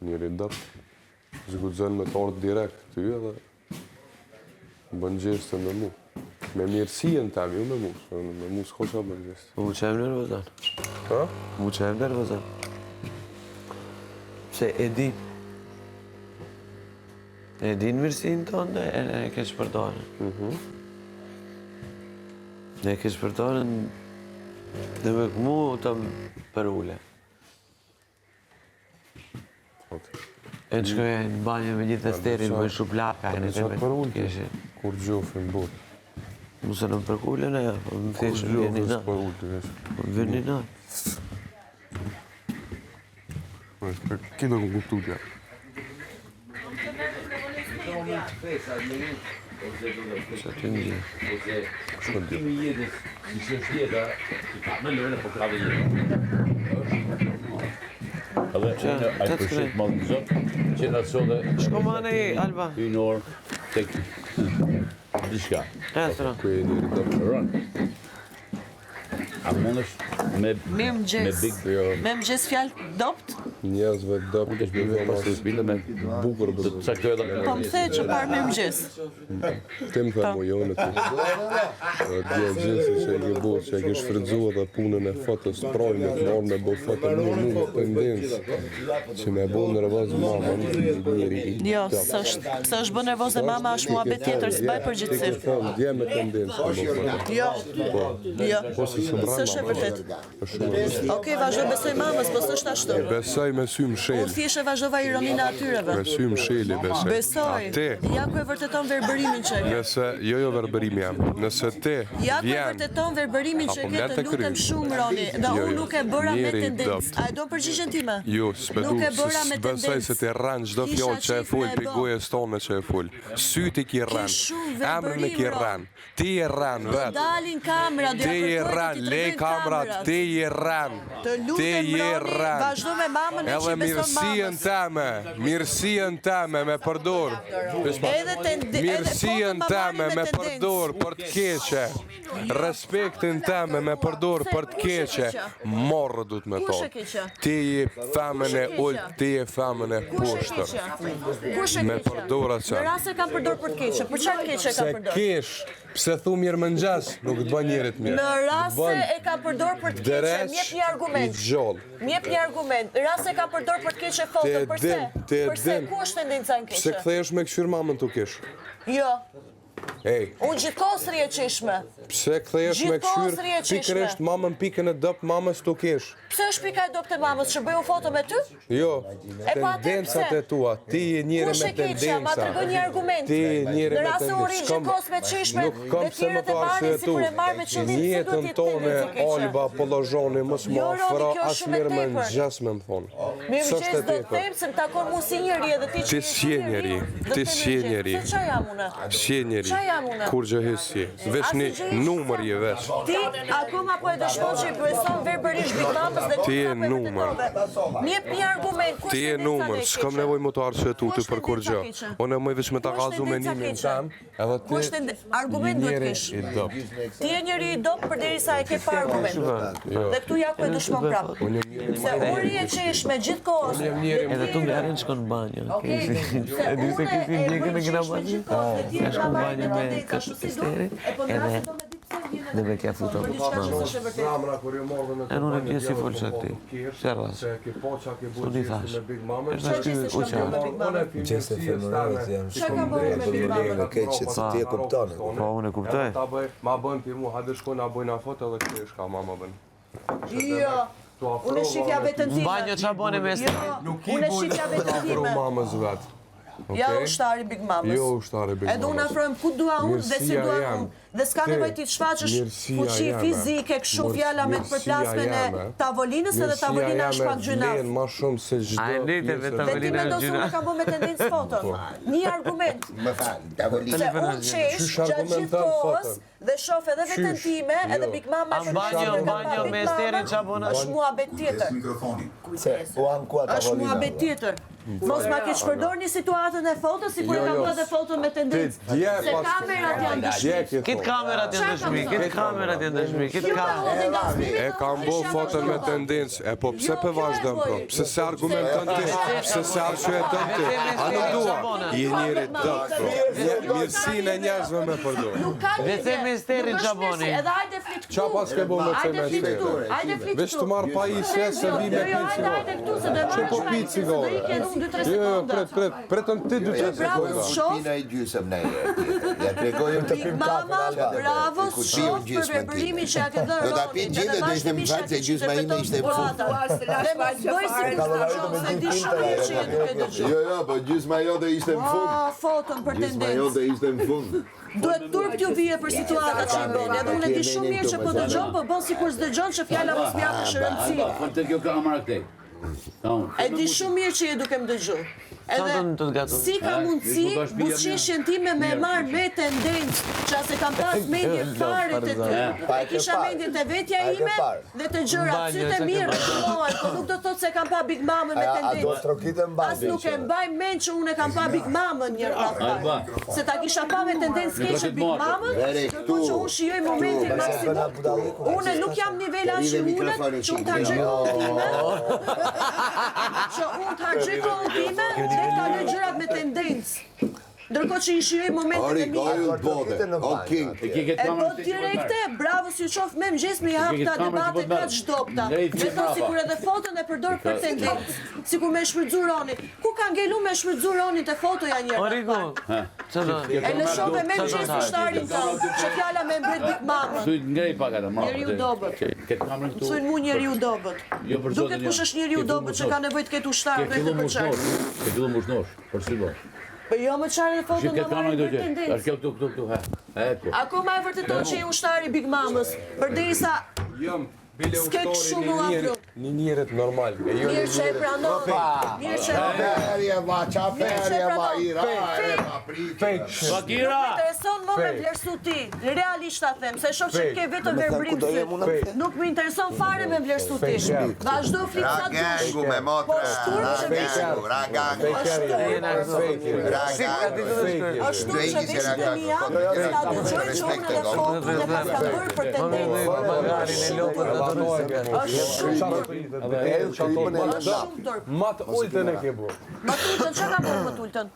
njëri dëpt, zgudzën me të ardhë direkt ty edhe bën gjeste me mu. Me mirësien tem, jo me mu, me mu s'ko qa bën gjeste. Mu që e më nervozan. Ha? Mu që e më nervozan. Pse e din. E din mirësin tonë dhe e keq përdojnë. Ne keq përdojnë dhe me këmu të për ule. E të shkoj në banjë me gjithë esterin, me shuplaka, e në të për ule, kur gjofin bot. Musë në përkullën e, më theshë më vjen një natë. Më vjen një natë. Ki do më kuptu tja. Sa të një gjithë. Shkëndimi jetës, si që është jeta, me lërën po krave jetë. Edhe unë a i përshqit madhë në zotë, që në atëso dhe... Shko ma në Alba. Hynë orë, tek... Dishka. E, sëra. Ku e njëri dëpt. Rënë. A mundësh me... Mirë mëgjes. Me mëgjes fjallë dopt? Njerëzve dëpt. Unë kesh bërë pas të shpilë me... Bukur Të bërë. caktoj edhe... Po më the që parë mirë mëgjes. Ti më thëmë jo në ty. Dje gjithë që e ke bërë, që e ke shfridzu edhe punën e fotos projnë, të marrë me bërë foto në tendencë, që me bërë nervoz mama në njëri. Jo, së është bë nervoz dhe mama është mua bet tjetër, së baj përgjithësi. Dje me tendencë të bërë foto. Jo, së është e vërtet. Okej, vazhdo besoj mamës, po së është ashtu. Besoj me sy më Unë sheli. thjesht e vazhdova ironina atyreve. Me sy më sheli besoj. Besoj, A te, ja ku e vërteton verbërimin që e ke. nëse, jo verbërim jam, nëse te Ja ku e vjen, vërteton verbërimin që Apo ke, le të të lutem kryj. shumë, Roni, dhe Jo, unë jo, nuk e bëra me njeri tendencë. dopt. A e do përgjigjen time? Jo, s'bedu, Nuk e bëra me besoj tendencë. se ti rran çdo Kisha fjalë që e qef fol, me e bë. pigojës tonë që e fol. Syti ki rran, shumë emrin e ki verbërim, rran, ti e rran Do vet. dalin kamera, do Ti ja e kërkoj rran, të ti lej tregojnë kamerat, kamerat. ti e rran. Të Ti lutem, je Roni, rran. vazhdo me mamën e Edhe që beson mirësien mamës. teme, mirësien teme me përdor. Mirësien teme me përdor për të keqe. Respektin teme me përdor për të keqe. Morë du të me Kush e thonë. keqe? Ti je femën e ullë, ti je femën e Kush e poshtër. keqe? Kush e Me keqe? përdor atë. Në rast se kam përdor për të keqe, për çfarë keqe Se kam përdor? kesh, pse thu mirë më ngjas, nuk të bën njerit mirë. Në rast se e kam përdor për të keqe, Dreq m'jep një i argument. gjallë. M'jep një argument. Në rast se kam përdor për të keqe foto, përse? Përse ku është tendenca në Pse keqe? kthehesh me këshir mamën tu kish? Jo, Ej, unë gjithkohës rri e qeshme. pse kthehesh me Gjithkohës këshir rri e qeshme. pikërisht mamën pikën e dop mamës tu kish? Pse është pika e dopte mamës që bëju foto me ty? Jo, po atë tendencat pse? e tua, ti je njëri Kush me e keqja? Ma tendenca. tregoj një argument. Ti je njëri Në me rast se unë rri tendenca. gjithkohës me qeshme, Nuk kam dhe pse më tjerët të e marrin si arsyetu. kur e marr me qëllim, se Jetën duhet jetë tonë, tendencë e keqe. Alba Pollozhoni, mos më Jo, Roni, afro kjo është as shumë e mirë më tepër. ngjas me më thonë. Mirë S'është mëgjes e do të tepër. them se më takon mu si njëri edhe ti që Ti je s'je njeri, do ti të them s'je mirëmëngjes. njeri. Se qa jam une? Si njeri, Qa jam une? kur gjëhis si, veç një Asnjë gjë numër je veç. Ti akoma po e dëshmon që i beson verbërisht Big Mamës dhe Ti je kur ka për numër. vërtetove. M'jep një argument, kush Ti je tendenca numër, e s'kam keqe? nevojë më të arsyetu ty Kush për kur gjë. tendenca keqe? Unë më veç me ta Kush gazu me tendenca nimin keqe? tan, edhe ti Kush argument duhet njeri kesh? i dop. Ti je njëri i dop përderisa e ke pa argument. Dhe këtu ja ku e dëshmon prapë. Unë jam njeri Se unë rri e qeshme gjithkohës. Edhe tu më arrin shkon në banjo. Okej, E di se kisi ndjekën e kena banjo. Ja shkon në banjo me kështë esteri. Edhe dhe me kja futa për mamës. Zamra kur ju mordën me E nuk e pjesë si folë që ti. Se rras. Se ke poqa ke Unë i thash. me Big Mama. Është shky uqa. Qese femërët janë Çka ka bërë me Big Mama? në keqet, se ti e kupton. Po unë e kuptoj. Ta bëj, ma bën ti mu, hajde shkoj na bëjna foto edhe këtë shka mama bën. Jo, unë e shifja vetën time. Në banjo qa bone me Jo, unë e shifja vetën Pro time. mamës vet. Ja Okej? ushtari Big Mamës. Jo ushtari Big Edhe unë Mamës. afrojmë ku dua unë dhe si Mirësia dua jam. unë. Dhe s'ka Ti, nevojë ti të shfaqësh mirësia fuqi jame. fizike, kështu fjala me të përplasmen e jame. tavolinës edhe tavolina është pak gjynaf. Vlen më shumë se çdo. A e ndete pjesë me e- Dhe ti tavolina me ndosu gjyna. unë kam bo me tendencë foto. Një argument. Më fal, tavolinë. Se unë qesh Qysh gjatë argumenton gjithë kohës foton? dhe shoh edhe veten Qysh? time, edhe Jo. Big Mama A banjo me esterin qa bona? është muhabet tjetër. Se u an ku Është muhabet tjetër. Mos ma keq përdor një situatën e fotos, si kur e kam bërë dhe foton me tendencë. Se kamerat janë dëshmi. Këtë kamerat janë dëshmi, këtë kamerat janë dëshmi, këtë kamerat. E kam bo foton me tendencë, e po pse për vazhdojmë pro? Pse se argumenton ti? Pse se argumenton ti? A nuk dua? Je njëri dëk pro. Mirësinë e njerëzve me përdor. Vete misterin Gjaboni. Edhe hajde flit këtu. Qa pas ke bo me të Hajde flit këtu. Hajde flit këtu. Vesh të marrë pa i se vi me pinë Hajde këtu se do Që po pinë cigare? Pretën ti 2-3 sekonda. Pina i gjysëm ne ja tregojmë të pim Mama, bravo, shof për vepërimin që ja ke dhënë Do ta Ronin. pinë gjithë do ishte më fakt se gjysma ime ishte në fund. Dhe mos bëj si Kristashon, se di shumë mirë që je duke dëgjuar. Jo, po gjysma jote ishte në fund. Foton për Gjysma tendencë. jote ishte në fund. Duhet turp t'ju vije për situatat që i bën. Edhe unë e di shumë mirë që po dëgjon, po bën sikur s'dëgjon që fjala mos m'japë shërëndësi. Po të kjo kamera këtej. E di shumë mirë që je duke më dëgjuar. Edhe si ka mundësi buzëqeshjen time me marrë me tendencë që as e kam pas mendje fare të ty. E kisha mendje të vetja ime dhe të gjëra sytë e mirë rretullohen, po nuk do të thotë se kam pa Big Mamën me A do tendencë. strokite mba. As nuk e mbaj mend që unë e kam pa Big Mamën një rreth. Se ta kisha pa me tendencë keqe Big Mamën, kërkon që unë shijoj momentin maksimum. Unë nuk jam nivel aq i ulët që unë ta harxoj kohën time. Që unë ta harxoj kohën time dhe të kaloj gjërat me tendencë. Ndërkohë që i shijoj momentin Ori, e mirë. goju të bote. O king. E bot direkte, bravo si u qof me mëngjes me hap ta debate kaq dopta. Me thonë sikur edhe foton e përdor për tendencë. Sikur me shfrytzu Ronin. Ku ka ngelu me shfrytzu Ronin te fotoja një herë? Origo, çfarë? E lëshove me mëngjes ushtarin tonë, që fjala me mbret Big Mamën. Thuj ngrej pak ata, marrë. Njeriu dobët. Këtë kamerën këtu. Mësojnë mu njeriu dobët. Jo për zotin. Duket kush është njeriu dobët që ka nevojë të ketë ushtar Ke vetë fillu për çfarë. mushnosh. Ke fillu mushnosh. Për si bo. Po jo më çfarë në foton Këtë do kamerën marrë këtu për që. tendencë. Është kjo këtu, ha. Eko. Akoma e vërteton që i ushtari Big Mamës, përderisa Jam bile S'ke shumë u afro. një njerët normal. mirë që e pranon. Mirë që Ferje, ma, qa ferje, ma, i rare, ma, pritë. Bakira! intereson më me vlerësu ti, realisht ta them, se shoh që ke vetëm verbrimsi. Nuk më intereson fare me vlerësu ti. Vazhdo flik sa dush. Ragangu me motra. Po shturp që vesh. Ragangu. Ashtu që vesh të mi jam, ta dëgjoj që unë edhe fotën dhe pas ka bërë për tendencë. Është shumë turp. Matë ultën e ke bu. Më tultën, që ka bërë më tultën?